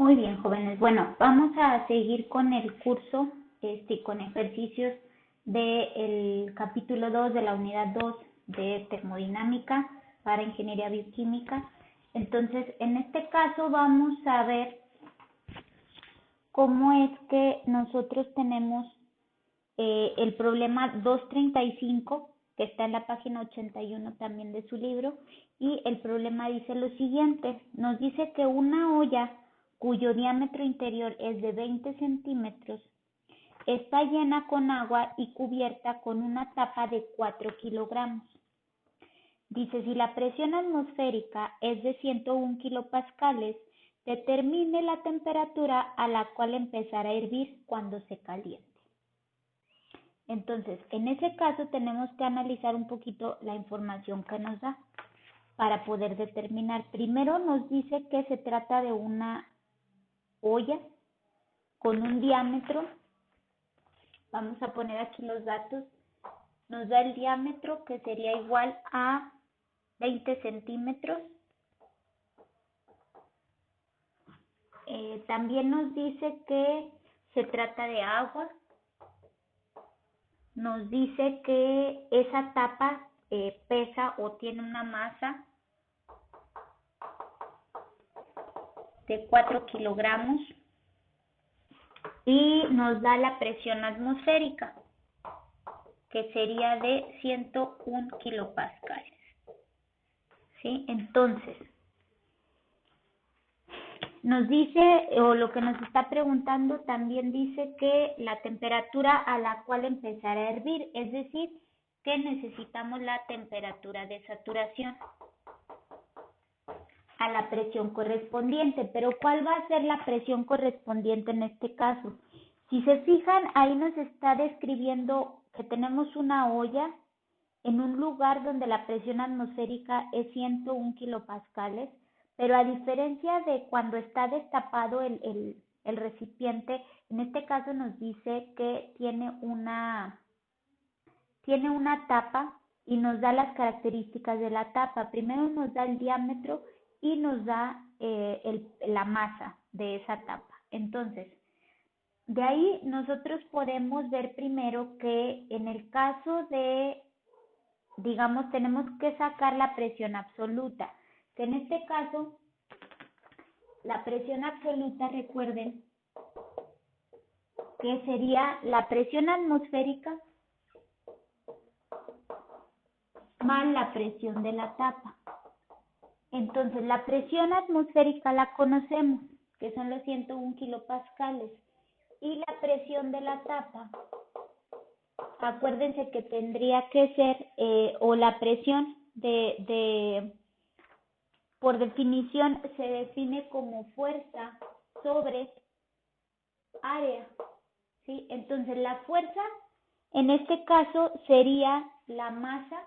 Muy bien, jóvenes. Bueno, vamos a seguir con el curso, con ejercicios del capítulo 2 de la unidad 2 de termodinámica para ingeniería bioquímica. Entonces, en este caso vamos a ver cómo es que nosotros tenemos el problema 235, que está en la página 81 también de su libro, y el problema dice lo siguiente: nos dice que una olla cuyo diámetro interior es de 20 centímetros está llena con agua y cubierta con una tapa de 4 kilogramos. Dice, si la presión atmosférica es de 101 kilopascales, determine la temperatura a la cual empezará a hervir cuando se caliente. Entonces, en ese caso tenemos que analizar un poquito la información que nos da para poder determinar. Primero nos dice que se trata de una olla con un diámetro. Vamos a poner aquí los datos. Nos da el diámetro, que sería igual a 20 centímetros. También nos dice que se trata de agua. Nos dice que esa tapa pesa o tiene una masa de 4 kilogramos y nos da la presión atmosférica, que sería de 101 kilopascales. ¿Sí? Entonces, nos dice, o lo que nos está preguntando también dice que la temperatura a la cual empezará a hervir, es decir, que necesitamos la temperatura de saturación a la presión correspondiente. Pero ¿cuál va a ser la presión correspondiente en este caso? Si se fijan, ahí nos está describiendo que tenemos una olla en un lugar donde la presión atmosférica es 101 kilopascales, pero a diferencia de cuando está destapado el recipiente, en este caso nos dice que tiene una tapa y nos da las características de la tapa. Primero nos da el diámetro y nos da la masa de esa tapa. Entonces, de ahí nosotros podemos ver primero que en el caso de, digamos, tenemos que sacar la presión absoluta, que en este caso la presión absoluta, recuerden, que sería la presión atmosférica más la presión de la tapa. Entonces, la presión atmosférica la conocemos, que son los 101 kilopascales, y la presión de la tapa, acuérdense que tendría que ser, o la presión por definición, se define como fuerza sobre área, ¿sí? Entonces, la fuerza, en este caso, sería la masa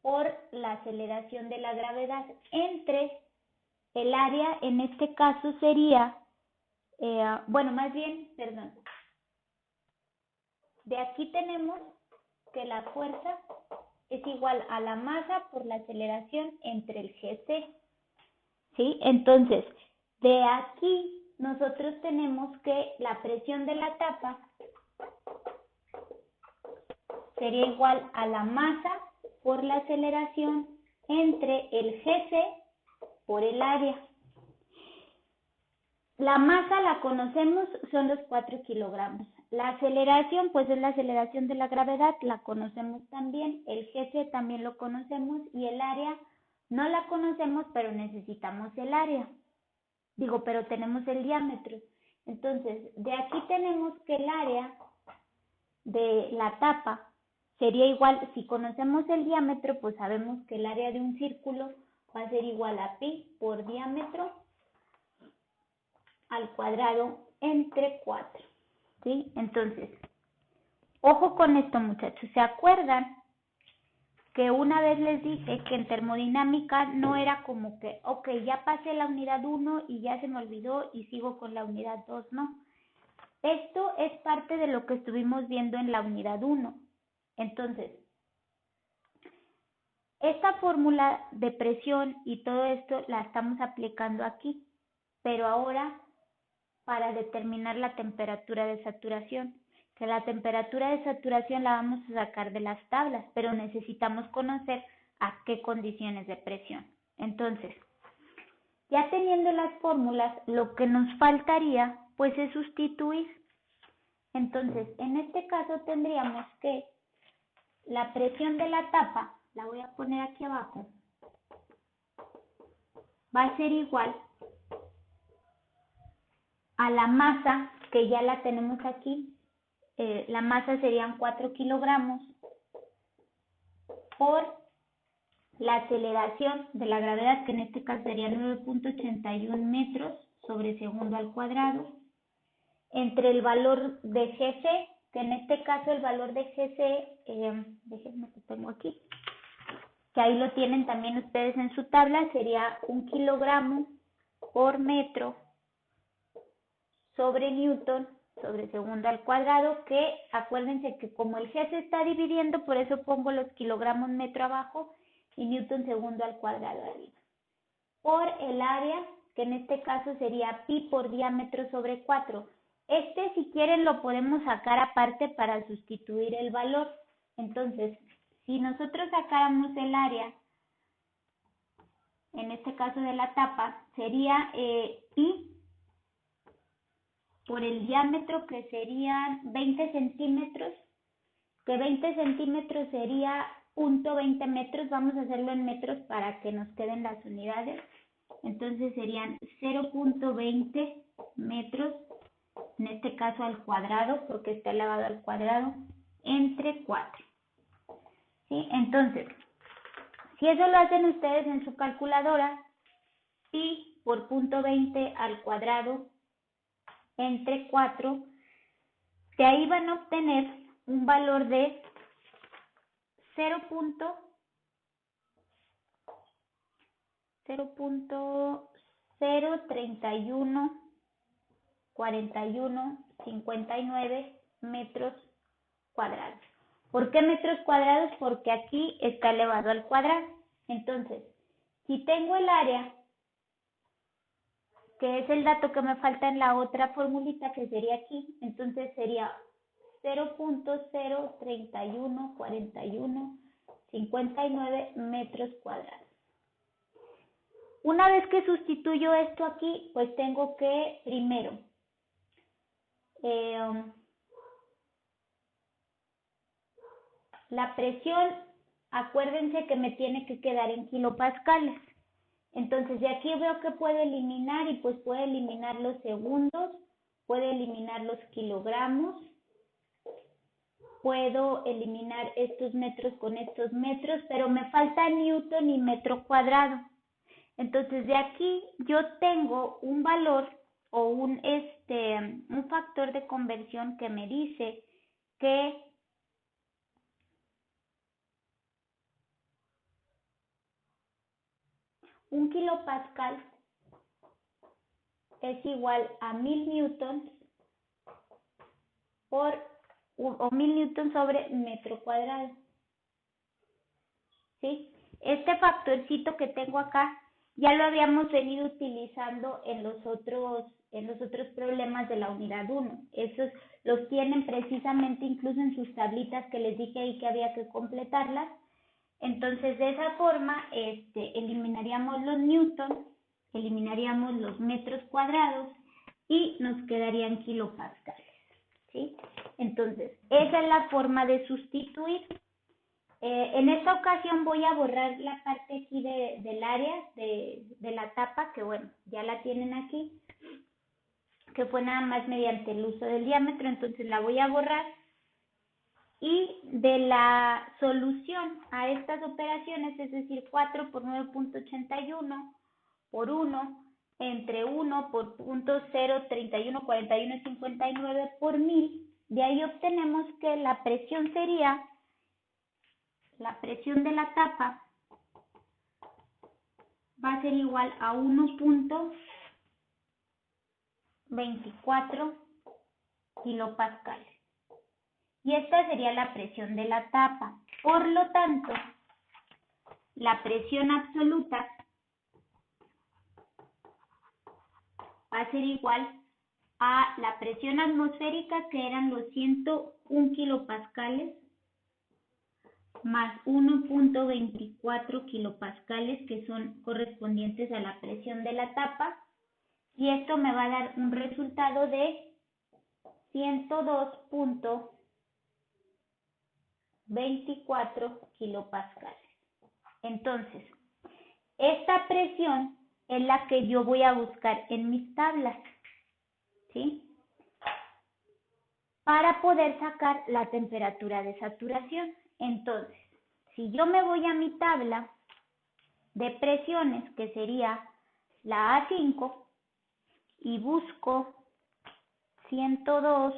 por la aceleración de la gravedad entre el área, en este caso sería, más bien, perdón, de aquí tenemos que la fuerza es igual a la masa por la aceleración entre el GC, ¿sí? Entonces, de aquí nosotros tenemos que la presión de la tapa sería igual a la masa por la aceleración entre el GC por el área. La masa la conocemos, son los 4 kilogramos. La aceleración, pues es la aceleración de la gravedad, la conocemos también. El GC también lo conocemos y el área no la conocemos, pero necesitamos el área. Pero tenemos el diámetro. Entonces, de aquí tenemos que el área de la tapa sería igual, si conocemos el diámetro, pues sabemos que el área de un círculo va a ser igual a pi por diámetro al cuadrado entre 4, ¿sí? Entonces, ojo con esto, muchachos. ¿Se acuerdan que una vez les dije que en termodinámica no era como que, ok, ya pasé la unidad 1 y ya se me olvidó y sigo con la unidad 2? No. Esto es parte de lo que estuvimos viendo en la unidad 1. Entonces, esta fórmula de presión y todo esto la estamos aplicando aquí. pero ahora para determinar la temperatura de saturación, que la temperatura de saturación la vamos a sacar de las tablas, pero necesitamos conocer a qué condiciones de presión. Entonces, ya teniendo las fórmulas, lo que nos faltaría pues es sustituir. Entonces, en este caso tendríamos que la presión de la tapa, la voy a poner aquí abajo, va a ser igual a la masa, que ya la tenemos aquí. La masa serían 4 kilogramos por la aceleración de la gravedad, que en este caso sería 9.81 metros sobre segundo al cuadrado, entre el valor de Gc, que en este caso el valor de Gc, déjenme que tengo aquí, que ahí lo tienen también ustedes en su tabla, sería 1 kilogramo por metro sobre newton sobre segundo al cuadrado, que acuérdense que como el G se está dividiendo, por eso pongo los kilogramos metro abajo y newton segundo al cuadrado arriba, por el área, que en este caso sería pi por diámetro sobre 4. Si quieren lo podemos sacar aparte para sustituir el valor. Entonces, si nosotros sacáramos el área, en este caso de la tapa, sería pi por el diámetro, que serían 20 centímetros, que 20 centímetros sería 0.20 metros, vamos a hacerlo en metros para que nos queden las unidades, entonces serían 0.20 metros, en este caso al cuadrado, porque está elevado al cuadrado, entre 4. ¿Sí? Entonces, si eso lo hacen ustedes en su calculadora, pi por 0.20 al cuadrado entre 4, de ahí van a obtener un valor de 0.0314159 metros cuadrados. ¿Por qué metros cuadrados? Porque aquí está elevado al cuadrado. Entonces, si tengo el área, que es el dato que me falta en la otra formulita, que sería aquí, entonces sería 0.0314159 metros cuadrados. Una vez que sustituyo esto aquí, pues tengo que primero la presión, acuérdense que me tiene que quedar en kilopascales. Entonces de aquí veo que puedo eliminar, y pues puedo eliminar los segundos, puedo eliminar los kilogramos, puedo eliminar estos metros con estos metros, pero me falta newton y metro cuadrado. Entonces de aquí yo tengo un valor o un factor de conversión que me dice que un kilopascal es igual a 1000 newtons o 1000 newtons sobre metro cuadrado. ¿Sí? Este factorcito que tengo acá ya lo habíamos venido utilizando en los otros problemas de la unidad 1. Esos los tienen precisamente incluso en sus tablitas que les dije ahí que había que completarlas. Entonces, de esa forma, eliminaríamos los newtons, eliminaríamos los metros cuadrados y nos quedarían kilopascales. ¿Sí? Entonces, esa es la forma de sustituir. En esta ocasión voy a borrar la parte aquí del área de la tapa, que bueno, ya la tienen aquí, que fue nada más mediante el uso del diámetro, entonces la voy a borrar. Y de la solución a estas operaciones, es decir, 4 por 9.81 por 1 entre 1 por 0.0314159 por 1000, de ahí obtenemos que la presión sería, la presión de la tapa va a ser igual a 1.24 kilopascales. Y esta sería la presión de la tapa. Por lo tanto, la presión absoluta va a ser igual a la presión atmosférica, que eran los 101 kilopascales, más 1.24 kilopascales, que son correspondientes a la presión de la tapa, y esto me va a dar un resultado de 102.24 kilopascales. Entonces, esta presión es la que yo voy a buscar en mis tablas, ¿sí? Para poder sacar la temperatura de saturación. Entonces, si yo me voy a mi tabla de presiones, que sería la A5, y busco 102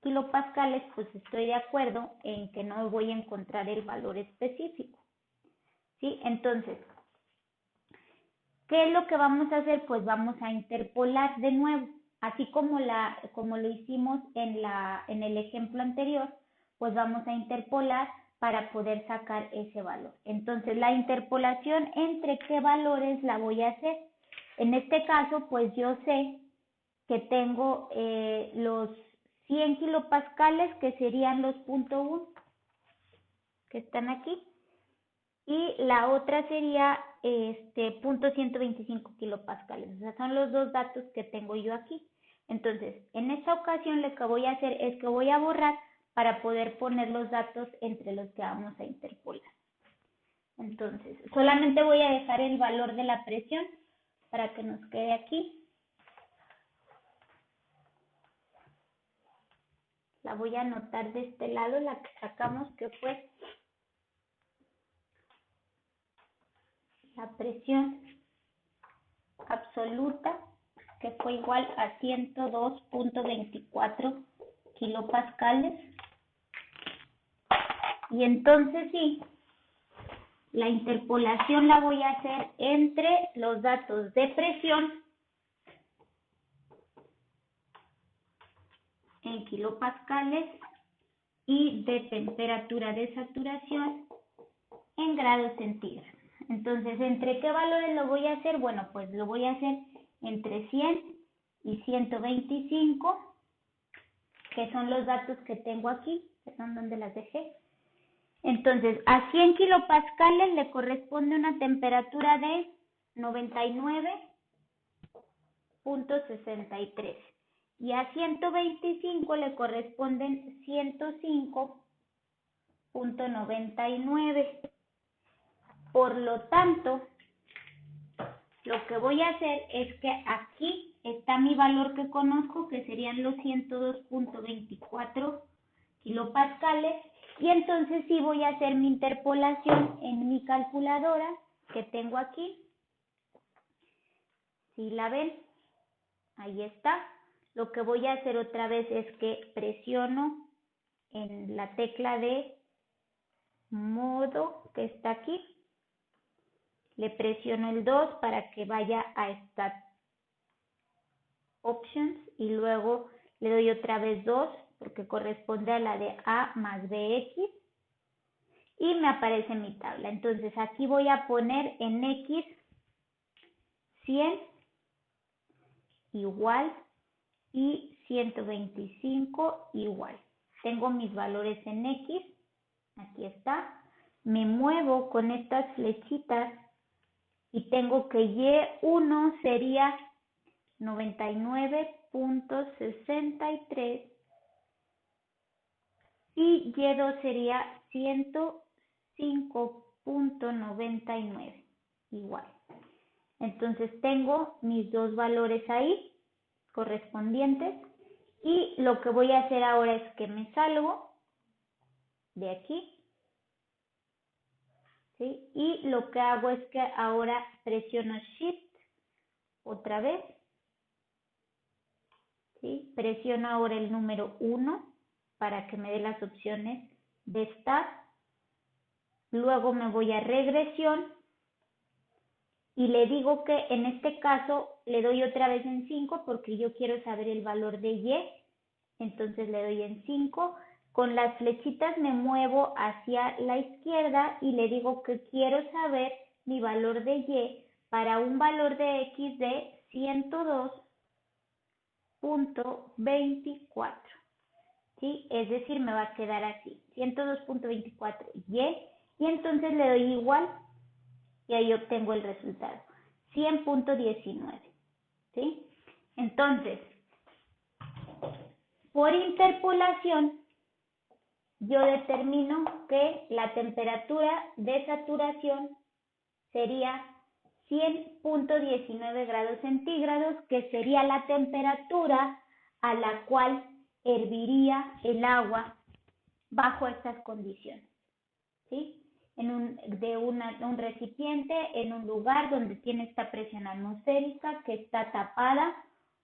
kilopascales, pues estoy de acuerdo en que no voy a encontrar el valor específico, ¿sí? Entonces, ¿qué es lo que vamos a hacer? Pues vamos a interpolar de nuevo, así como lo hicimos en el ejemplo anterior, pues vamos a interpolar para poder sacar ese valor. Entonces, la interpolación, ¿entre qué valores la voy a hacer? En este caso, pues yo sé que tengo los 100 kilopascales, que serían los 0.1, que están aquí, y la otra sería 0.125 kilopascales. O sea, son los dos datos que tengo yo aquí. Entonces, en esta ocasión lo que voy a hacer es que voy a borrar para poder poner los datos entre los que vamos a interpolar. Entonces, solamente voy a dejar el valor de la presión para que nos quede aquí. La voy a anotar de este lado, la que sacamos, que fue la presión absoluta, que fue igual a 102.24 kilopascales. Y entonces sí, la interpolación la voy a hacer entre los datos de presión en kilopascales y de temperatura de saturación en grados centígrados. Entonces, ¿entre qué valores lo voy a hacer? Bueno, pues lo voy a hacer entre 100 y 125, que son los datos que tengo aquí, que son donde las dejé. Entonces, a 100 kilopascales le corresponde una temperatura de 99.63 y a 125 le corresponden 105.99. Por lo tanto, lo que voy a hacer es que aquí está mi valor que conozco, que serían los 102.24 kilopascales, y entonces sí voy a hacer mi interpolación en mi calculadora que tengo aquí. Si la ven, ahí está. Lo que voy a hacer otra vez es que presiono en la tecla de modo que está aquí. Le presiono el 2 para que vaya a Stat Options y luego le doy otra vez 2 porque corresponde a la de A más BX y me aparece mi tabla. Entonces aquí voy a poner en X 100 igual y 125 igual. Tengo mis valores en X, aquí está. Me muevo con estas flechitas y tengo que Y1 sería 99.63 y Y2 sería 105.99 igual. Entonces tengo mis dos valores ahí correspondientes y lo que voy a hacer ahora es que me salgo de aquí, ¿sí? Y lo que hago es que ahora presiono Shift otra vez, ¿sí? Presiono ahora el número 1 para que me dé las opciones de Stat. Luego me voy a regresión y le digo que en este caso le doy otra vez en 5 porque yo quiero saber el valor de Y. Entonces le doy en 5. Con las flechitas me muevo hacia la izquierda y le digo que quiero saber mi valor de Y para un valor de X de 102 102.24. ¿Sí? Es decir, me va a quedar así, 102.24y, y entonces le doy igual y ahí obtengo el resultado, 100.19. ¿Sí? Entonces, por interpolación, yo determino que la temperatura de saturación sería 100.19 grados centígrados, que sería la temperatura a la cual herviría el agua bajo estas condiciones, ¿sí? Un recipiente en un lugar donde tiene esta presión atmosférica, que está tapada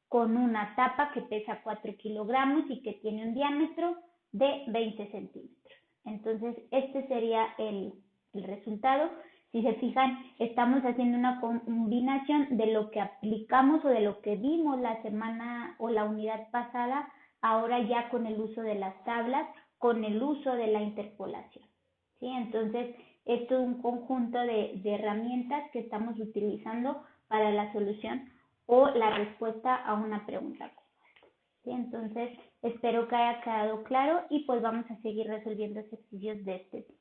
con una tapa que pesa 4 kilogramos y que tiene un diámetro de 20 centímetros. Entonces, este sería el resultado. Si se fijan, estamos haciendo una combinación de lo que aplicamos o de lo que vimos la semana o la unidad pasada, ahora ya con el uso de las tablas, con el uso de la interpolación. ¿Sí? Entonces, esto es un conjunto de herramientas que estamos utilizando para la solución o la respuesta a una pregunta. ¿Sí? Entonces, espero que haya quedado claro y pues vamos a seguir resolviendo ejercicios de este tipo.